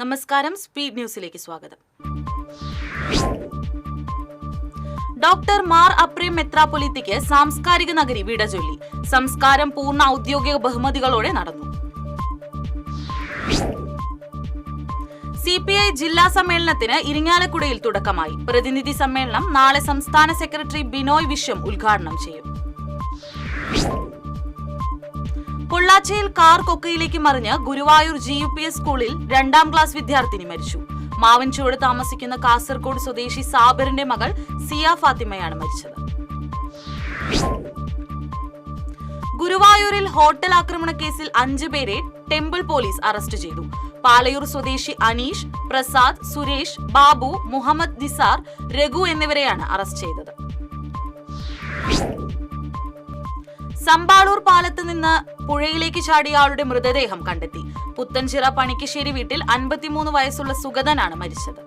നമസ്കാരം, സ്പീഡ് ന്യൂസിലേക്ക് സ്വാഗതം. ഡോക്ടർ മാർ അപ്രേം മെത്രാപ്പൊലീത്തയ്ക്ക് സാംസ്കാരിക നഗരി വിട ചൊല്ലി. സംസ്കാരം പൂർണ്ണ ഔദ്യോഗിക ബഹുമതികളോടെ നടന്നു. CPI ജില്ലാ സമ്മേളനത്തിന് ഇരിങ്ങാലക്കുടയിൽ തുടക്കമായി. പ്രതിനിധി സമ്മേളനം നാളെ സംസ്ഥാന സെക്രട്ടറി ബിനോയ് വിശ്വം ഉദ്ഘാടനം ചെയ്യും. പൊള്ളാച്ചിയിൽ കാർ കൊക്കയിലേക്ക് മറിഞ്ഞ് ഗുരുവായൂർ GUPS സ്കൂളിൽ 2ാം ക്ലാസ് വിദ്യാർത്ഥിനി മരിച്ചു. മാവൻചുവട് താമസിക്കുന്ന കാസർഗോഡ് സ്വദേശി സാബിറിന്റെ മകൾ സിയ ഫാത്തിമയാണ് മരിച്ചത്. ഗുരുവായൂരിൽ ഹോട്ടൽ ആക്രമണ കേസിൽ 5 പേരെ ടെമ്പിൾ പോലീസ് അറസ്റ്റ് ചെയ്തു. പാലയൂർ സ്വദേശി അനീഷ്, പ്രസാദ്, സുരേഷ്, ബാബു, മുഹമ്മദ് നിസാർ, രഘു എന്നിവരെയാണ് അറസ്റ്റ് ചെയ്തത്. സമ്പാളൂർ പാലത്ത് നിന്ന് പുഴയിലേക്ക് ചാടിയ ആളുടെ മൃതദേഹം കണ്ടെത്തി. പുത്തൻചിറ പണിക്കശ്ശേരി വീട്ടിൽ 53 വയസ്സുള്ള സുഗതനാണ് മരിച്ചത്.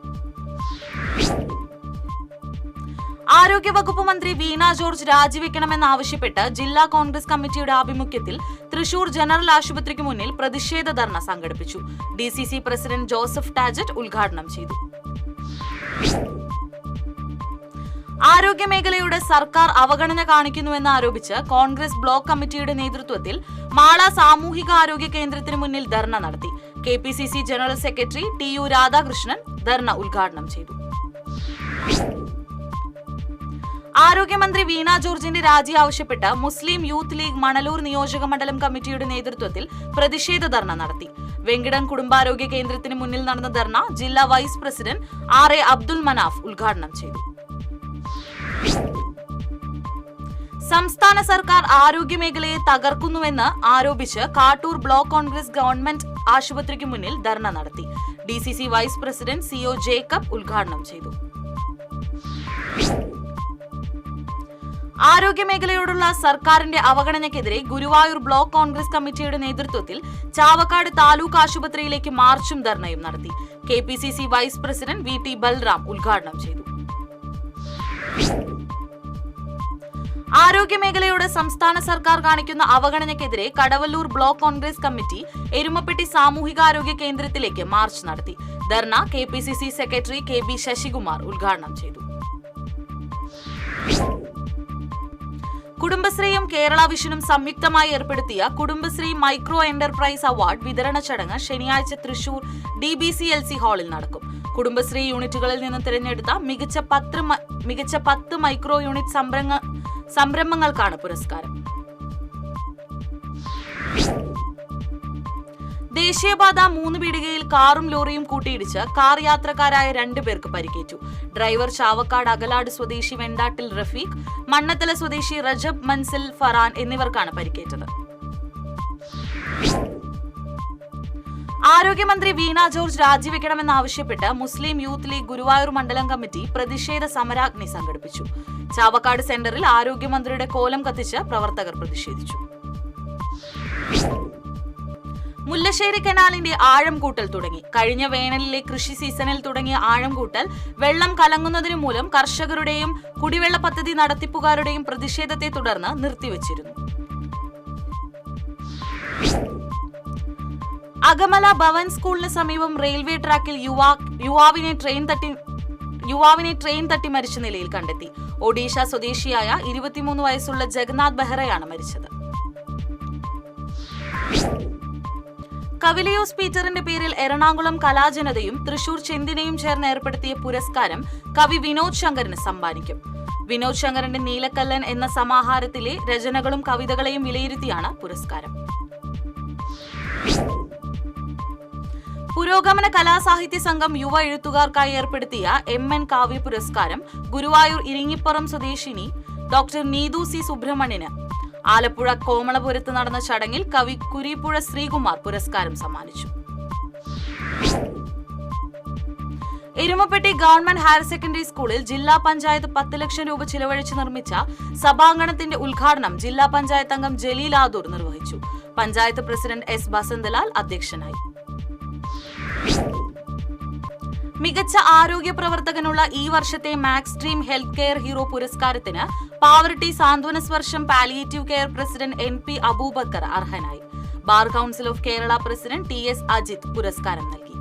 ആരോഗ്യവകുപ്പ് മന്ത്രി വീണ ജോർജ് രാജിവെക്കണമെന്നാവശ്യപ്പെട്ട് ജില്ലാ കോൺഗ്രസ് കമ്മിറ്റിയുടെ ആഭിമുഖ്യത്തിൽ തൃശൂർ ജനറൽ ആശുപത്രിക്ക് മുന്നിൽ പ്രതിഷേധ ധർണ സംഘടിപ്പിച്ചു. DCC പ്രസിഡന്റ് ജോസഫ് ടാജറ്റ് ഉദ്ഘാടനം ചെയ്തു. ആരോഗ്യമേഖലയുടെ സർക്കാർ അവഗണന കാണിക്കുന്നുവെന്ന് ആരോപിച്ച് കോൺഗ്രസ് ബ്ലോക്ക് കമ്മിറ്റിയുടെ നേതൃത്വത്തിൽ മാള സാമൂഹിക ആരോഗ്യ കേന്ദ്രത്തിന് മുന്നിൽ ധർണ നടത്തി. KPCC general secretary TU Radhakrishnan dharna ഉദ്ഘാടനം ചെയ്തു. ആരോഗ്യമന്ത്രി വീണ ജോർജിന്റെ രാജി ആവശ്യപ്പെട്ട് മുസ്ലിം യൂത്ത് ലീഗ് മണലൂർ നിയോജക മണ്ഡലം കമ്മിറ്റിയുടെ നേതൃത്വത്തിൽ പ്രതിഷേധ ധർണ നടത്തി. വെങ്കിടം കുടുംബാരോഗ്യ കേന്ദ്രത്തിന് മുന്നിൽ നടന്ന ധർണ ജില്ലാ vice president RA Abdul Manaf ഉദ്ഘാടനം ചെയ്തു. സംസ്ഥാന സർക്കാർ ആരോഗ്യമേഖലയെ തകർക്കുന്നുവെന്ന് ആരോപിച്ച് കാട്ടൂർ ബ്ലോക്ക് കോൺഗ്രസ് ഗവൺമെന്റ് ആശുപത്രിക്ക് മുന്നിൽ ധർണ നടത്തി. DCC vice president CO Jacob ഉദ്ഘാടനം ചെയ്തു. ആരോഗ്യമേഖലയോടുള്ള സർക്കാരിന്റെ അവഗണനയ്ക്കെതിരെ ഗുരുവായൂർ ബ്ലോക്ക് കോൺഗ്രസ് കമ്മിറ്റിയുടെ നേതൃത്വത്തിൽ ചാവക്കാട് താലൂക്ക് ആശുപത്രിയിലേക്ക് മാർച്ചും ധർണയും നടത്തി. KPCC vice president VT Balram ഉദ്ഘാടനം ചെയ്തു. ആരോഗ്യമേഖലയോട് സംസ്ഥാന സർക്കാർ കാണിക്കുന്ന അവഗണനയ്ക്കെതിരെ കടവല്ലൂർ ബ്ലോക്ക് കോൺഗ്രസ് കമ്മിറ്റി എരുമപ്പെട്ടി സാമൂഹികാരോഗ്യ കേന്ദ്രത്തിലേക്ക് മാർച്ച് നടത്തി. ധർണ KPCC സെക്രട്ടറി KB ശശികുമാർ ഉദ്ഘാടനം ചെയ്തു. കുടുംബശ്രീയും കേരള വിഷനും സംയുക്തമായി ഏർപ്പെടുത്തിയ കുടുംബശ്രീ മൈക്രോ എന്റർപ്രൈസ് അവാർഡ് വിതരണ ചടങ്ങ് ശനിയാഴ്ച തൃശൂർ DBCLC ഹാളിൽ നടക്കും. കുടുംബശ്രീ യൂണിറ്റുകളിൽ നിന്ന് തിരഞ്ഞെടുത്ത മികച്ച 10 മൈക്രോ യൂണിറ്റ് സംരംഭങ്ങൾക്കാണ് പുരസ്കാരം. ദേശീയപാത 3 പീടികയിൽ കാറും ലോറിയും കൂട്ടിയിടിച്ച് കാർ യാത്രക്കാരായ 2 പേർക്ക് പരിക്കേറ്റു. ഡ്രൈവർ ചാവക്കാട് അകലാട് സ്വദേശി വെണ്ടാട്ടിൽ റഫീഖ്, മണ്ണത്തല സ്വദേശി റജബ് മൻസിൽ ഫറാൻ എന്നിവർക്കാണ് പരിക്കേറ്റത്. ആരോഗ്യമന്ത്രി വീണ ജോർജ് രാജിവെക്കണമെന്നാവശ്യപ്പെട്ട് മുസ്ലിം യൂത്ത് ലീഗ് ഗുരുവായൂർ മണ്ഡലം കമ്മിറ്റി പ്രതിഷേധ സമരാഗ്നി സംഘടിപ്പിച്ചു. ചാവക്കാട് സെന്ററിൽ ആരോഗ്യമന്ത്രിയുടെ കോലം കത്തിച്ച് പ്രവർത്തകർ പ്രതിഷേധിച്ചു. മുല്ലശ്ശേരി കനാലിന്റെ ആഴം കൂട്ടൽ തുടങ്ങി. കഴിഞ്ഞ വേനലിലെ കൃഷി സീസണിൽ തുടങ്ങിയ ആഴം കൂട്ടൽ വെള്ളം കലങ്ങുന്നതിനു മൂലം കർഷകരുടെയും കുടിവെള്ള പദ്ധതി നടത്തിപ്പുകാരുടെയും പ്രതിഷേധത്തെ തുടർന്ന് നിർത്തിവച്ചിരുന്നു. അകമല ഭവൻ സ്കൂളിന് സമീപം റെയിൽവേ ട്രാക്കിൽ യുവാവിനെ ട്രെയിൻ തട്ടി മരിച്ച നിലയിൽ കണ്ടെത്തി. ഒഡീഷ സ്വദേശിയായ 23 വയസ്സുള്ള ജഗന്നാഥ് ബെഹ്റയാണ് മരിച്ചത്. കവിലിയോസ് പീറ്ററിന്റെ പേരിൽ എറണാകുളം കലാജനതയും തൃശൂർ ചെന്തിനയും ചേർന്ന് ഏർപ്പെടുത്തിയ പുരസ്കാരം കവി വിനോദ് ശങ്കറിന് സമ്മാനിക്കും. വിനോദ് ശങ്കറിന്റെ നീലക്കല്ലൻ എന്ന സമാഹാരത്തിലെ രചനകളും കവിതകളെയും വിലയിരുത്തിയാണ് പുരസ്കാരം. പുരോഗമന കലാസാഹിത്യ സംഘം യുവ എഴുത്തുകാർക്കായി ഏർപ്പെടുത്തിയ MN കാവ്യ പുരസ്കാരം ഗുരുവായൂർ ഇരിങ്ങിപ്പുറം സ്വദേശിനി ഡോക്ടർ നീതു C സുബ്രഹ്മണ്യന്. ആലപ്പുഴ കോമളപുരത്ത് നടന്ന ചടങ്ങിൽ കവി കുരീപ്പുഴ ശ്രീകുമാർ പുരസ്കാരം സമ്മാനിച്ചു. എരുമപ്പെട്ടി ഗവൺമെന്റ് ഹയർ സെക്കൻഡറി സ്കൂളിൽ ജില്ലാ പഞ്ചായത്ത് 10 ലക്ഷം രൂപ ചിലവഴിച്ച് നിർമ്മിച്ച സഭാംഗണത്തിന്റെ ഉദ്ഘാടനം ജില്ലാ പഞ്ചായത്ത് അംഗം ജലീൽ ആദൂർ നിർവഹിച്ചു. പഞ്ചായത്ത് പ്രസിഡന്റ് S ബസന്തലാൽ അധ്യക്ഷനായി. മികച്ച ആരോഗ്യ പ്രവർത്തകനുള്ള ഈ വർഷത്തെ max dream health care hero പുരസ്കാരത്തിന് Pavaratty Santhwana Sparsham palliative care president NP Aboobacker അർഹനായി. Bar council of Kerala president TS Ajith പുരസ്കാരം നൽകി.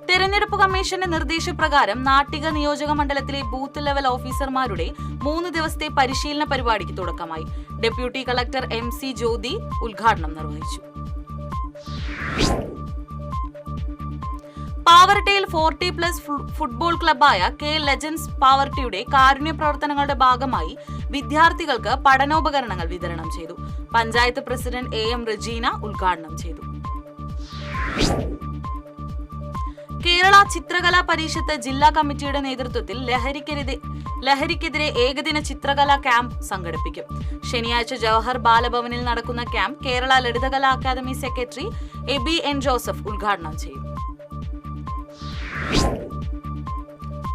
തെരഞ്ഞെടുപ്പ് കമ്മീഷന്റെ നിർദ്ദേശപ്രകാരം നാട്ടിക നിയോജക മണ്ഡലത്തിലെ ബൂത്ത് ലെവൽ ഓഫീസർമാരുടെ 3 ദിവസത്തെ പരിശീലന പരിപാടിക്ക് തുടക്കമായി. ഡെപ്യൂട്ടി കളക്ടർ MC ജ്യോതി ഉദ്ഘാടനം നിർവഹിച്ചു. പാവർട്ടിയിൽ 40+ ഫുട്ബോൾ ക്ലബ്ബായ കെ ലെജൻസ് പാവർട്ടിയുടെ കാരുണ്യ പ്രവർത്തനങ്ങളുടെ ഭാഗമായി വിദ്യാർത്ഥികൾക്ക് പഠനോപകരണങ്ങൾ വിതരണം ചെയ്തു. പഞ്ചായത്ത് പ്രസിഡന്റ് AM റജീന ഉദ്ഘാടനം ചെയ്തു. കേരള ചിത്രകലാ പരിഷത്ത് ജില്ലാ കമ്മിറ്റിയുടെ നേതൃത്വത്തിൽ ലഹരിക്കെതിരെ ഏകദിന ചിത്രകലാ ക്യാമ്പ് സംഘടിപ്പിക്കും. ശനിയാഴ്ച ജവഹർ ബാലഭവനിൽ നടക്കുന്ന camp Kerala Lalithakala Akademi secretary Eby N Joseph ഉദ്ഘാടനം ചെയ്യും.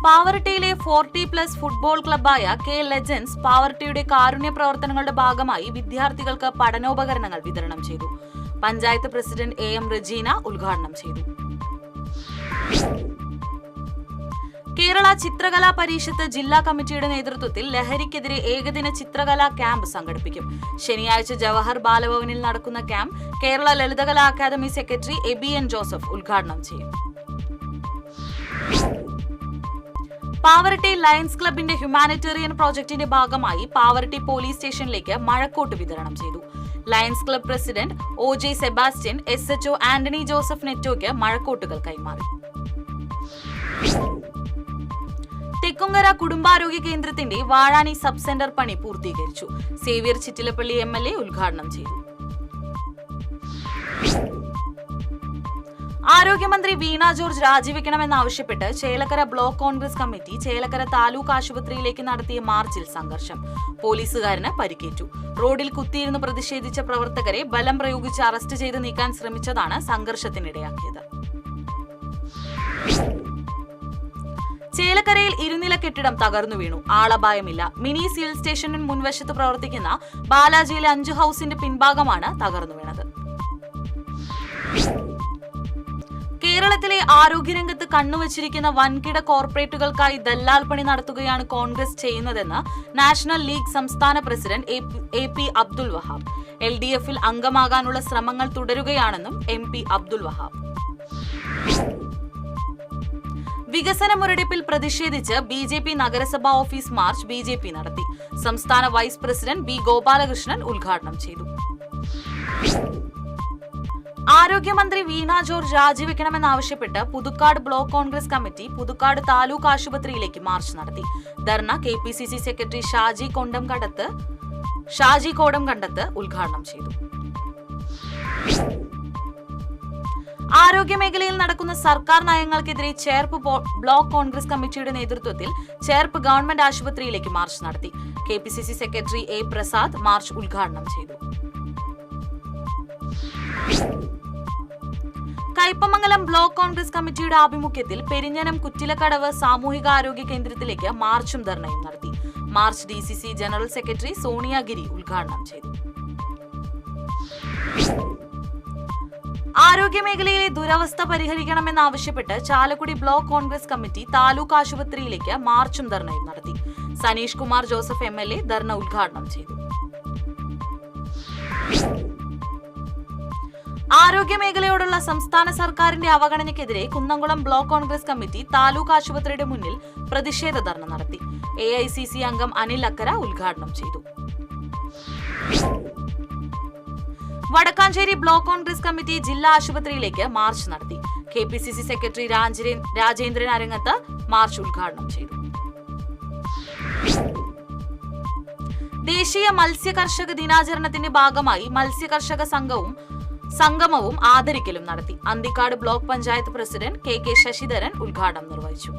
പാവർട്ടിയിലെ 40+ ഫുട്ബോൾ ക്ലബ്ബായ കെ ലെജൻസ് പാവർട്ടിയുടെ കാരുണ്യ പ്രവർത്തനങ്ങളുടെ ഭാഗമായി വിദ്യാർത്ഥികൾക്ക് പഠനോപകരണങ്ങൾ വിതരണം ചെയ്തു. പഞ്ചായത്ത് പ്രസിഡന്റ് AM റജീന ഉദ്ഘാടനം ചെയ്തു. കേരള ചിത്രകലാ പരിഷത്ത് ജില്ലാ കമ്മിറ്റിയുടെ നേതൃത്വത്തിൽ ലഹരിക്കെതിരെ ഏകദിന ചിത്രകലാ ക്യാമ്പ് സംഘടിപ്പിക്കും. ശനിയാഴ്ച ജവഹർ ബാലഭവനിൽ നടക്കുന്ന camp Kerala Lalithakala Akademi secretary Eby N Joseph ഉദ്ഘാടനം ചെയ്യും. പാവർട്ടി ലയൺസ് ക്ലബിന്റെ ഹ്യൂമാനിറ്റേറിയൻ പ്രോജക്ടിന്റെ ഭാഗമായി പാവർട്ടി പോലീസ് സ്റ്റേഷനിലേക്ക് മഴക്കോട്ട് വിതരണം ചെയ്തു. Lions club president OJ Sebastian SHO Antony Joseph നെറ്റോയ്ക്ക് മഴക്കോട്ടുകൾ കൈമാറി. തെക്കുംകര കുടുംബാരോഗ്യ കേന്ദ്രത്തിന്റെ വാഴാനി സബ് സെന്റർ പണി പൂർത്തീകരിച്ചു. സേവ്യർ ചിറ്റിലപ്പള്ളി MLA ഉദ്ഘാടനം ചെയ്തു. ആരോഗ്യമന്ത്രി വീണ ജോർജ് രാജിവെക്കണമെന്നാവശ്യപ്പെട്ട് ചേലക്കര ബ്ലോക്ക് കോൺഗ്രസ് കമ്മിറ്റി ചേലക്കര താലൂക്ക് ആശുപത്രിയിലേക്ക് നടത്തിയ മാർച്ചിൽ സംഘർഷം. പോലീസുകാരന് പരിക്കേറ്റു. റോഡിൽ കുത്തിയിരുന്ന് പ്രതിഷേധിച്ച പ്രവർത്തകരെ ബലം പ്രയോഗിച്ച് അറസ്റ്റ് ചെയ്ത് നീക്കാൻ ശ്രമിച്ചതാണ് സംഘർഷത്തിനിടയാക്കിയത്. ചേലക്കരയിൽ ഇരുനില കെട്ടിടം തകർന്നു വീണു. ആളപായമില്ല. മിനി സിവിൽ സ്റ്റേഷനിന് മുൻവശത്ത് പ്രവർത്തിക്കുന്ന ബാലാജിയിലെ 5 ഹൌസിന്റെ പിൻഭാഗമാണ് തകർന്നു വീണത്. കേരളത്തിലെ ആരോഗ്യരംഗത്ത് കണ്ണുവച്ചിരിക്കുന്ന വൻകിട കോർപ്പറേറ്റുകൾക്കായി ദല്ലാൽ പണി നടത്തുകയാണ് കോൺഗ്രസ് ചെയ്യുന്നതെന്ന് നാഷണൽ ലീഗ് സംസ്ഥാന പ്രസിഡന്റ് AP അബ്ദുൽ വഹാബ്. LDFൽ അംഗമാകാനുള്ള ശ്രമങ്ങൾ തുടരുകയാണെന്നും MP അബ്ദുൽ വഹാബ്. വികസന മുരടിപ്പിൽ പ്രതിഷേധിച്ച് BJP നഗരസഭാ ഓഫീസ് മാർച്ച് BJP നടത്തി. സംസ്ഥാന വൈസ് പ്രസിഡന്റ് B ഗോപാലകൃഷ്ണൻ ഉദ്ഘാടനം ചെയ്തു. ആരോഗ്യമന്ത്രി വീണ ജോർജ് രാജിവെക്കണമെന്നാവശ്യപ്പെട്ട് പുതുക്കാട് ബ്ലോക്ക് കോൺഗ്രസ് കമ്മിറ്റി പുതുക്കാട് താലൂക്ക് ആശുപത്രിയിലേക്ക് മാർച്ച് നടത്തി. ധർണ KPCC സെക്രട്ടറി ഷാജി കോടംകണ്ടത്ത് ഉദ്ഘാടനം ചെയ്തു. ആരോഗ്യമേഖലയിൽ നടക്കുന്ന സർക്കാർ നയങ്ങൾക്കെതിരെ ചേർപ്പ് ബ്ലോക്ക് കോൺഗ്രസ് കമ്മിറ്റിയുടെ നേതൃത്വത്തിൽ ചേർപ്പ് ഗവൺമെന്റ് ആശുപത്രിയിലേക്ക് മാർച്ച് നടത്തി. KPCC secretary A Prasad March ഉദ്ഘാടനം ചെയ്തു. കയ്പമംഗലം ബ്ലോക്ക് കോൺഗ്രസ് കമ്മിറ്റിയുടെ ആഭിമുഖ്യത്തിൽ പെരിഞ്ഞനം കുറ്റിലക്കടവ് സാമൂഹികാരോഗ്യ കേന്ദ്രത്തിലേക്ക് മാർച്ചും ധർണയും നടത്തി. March DCC general secretary Sonia Giri ഉദ്ഘാടനം ചെയ്തു. ആരോഗ്യമേഖലയിലെ ദുരവസ്ഥ പരിഹരിക്കണമെന്നാവശ്യപ്പെട്ട് ചാലക്കുടി ബ്ലോക്ക് കോൺഗ്രസ് കമ്മിറ്റി താലൂക്ക് ആശുപത്രിയിലേക്ക് മാർച്ചും ധർണയും നടത്തി. സനീഷ് കുമാർ ജോസഫ് MLA ധർണ ഉദ്ഘാടനം ചെയ്തു. ആരോഗ്യമേഖലയോടുള്ള സംസ്ഥാന സർക്കാരിന്റെ അവഗണനയ്ക്കെതിരെ കുന്നംകുളം ബ്ലോക്ക് കോൺഗ്രസ് കമ്മിറ്റി താലൂക്ക് ആശുപത്രിയുടെ മുന്നിൽ പ്രതിഷേധ ധർണ നടത്തി. AICC അംഗം അനിൽ അക്കര ഉദ്ഘാടനം ചെയ്തു. വടക്കാഞ്ചേരി ബ്ലോക്ക് കോൺഗ്രസ് കമ്മിറ്റി ജില്ലാ ആശുപത്രിയിലേക്ക് മാർച്ച് നടത്തി. KPCC സെക്രട്ടറി രാജേന്ദ്രൻ അരങ്ങത്ത് മാർച്ച് ഉദ്ഘാടനം ചെയ്തു. ദേശീയ മത്സ്യ കർഷക ദിനാചരണത്തിന്റെ ഭാഗമായി മത്സ്യ കർഷക സംഗമവും ആദരിക്കലും നടത്തി. Anthikad block panchayat president KK Sasidharan ഉദ്ഘാടനം നിർവഹിച്ചു.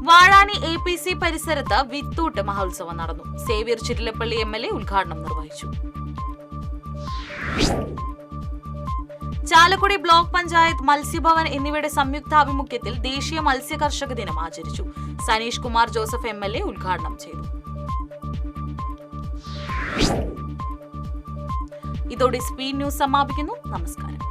വാഴാനി APC പരിസരത്ത് വിത്തൂട്ട് മഹോത്സവം നടന്നു. സേവ്യർ ചിറ്റിലപ്പള്ളി MLA ഉദ്ഘാടനം നിർവഹിച്ചു. ചാലക്കുടി ബ്ലോക്ക് പഞ്ചായത്ത് മത്സ്യഭവൻ എന്നിവയുടെ സംയുക്താഭിമുഖ്യത്തിൽ ദേശീയ മത്സ്യ കർഷക ദിനം ആചരിച്ചു. സനീഷ് കുമാർ ജോസഫ് MLA ഉദ്ഘാടനം ചെയ്തു. ഇതോടെ സ്പീഡ് ന്യൂസ് സമാപിക്കുന്നു. നമസ്കാരം.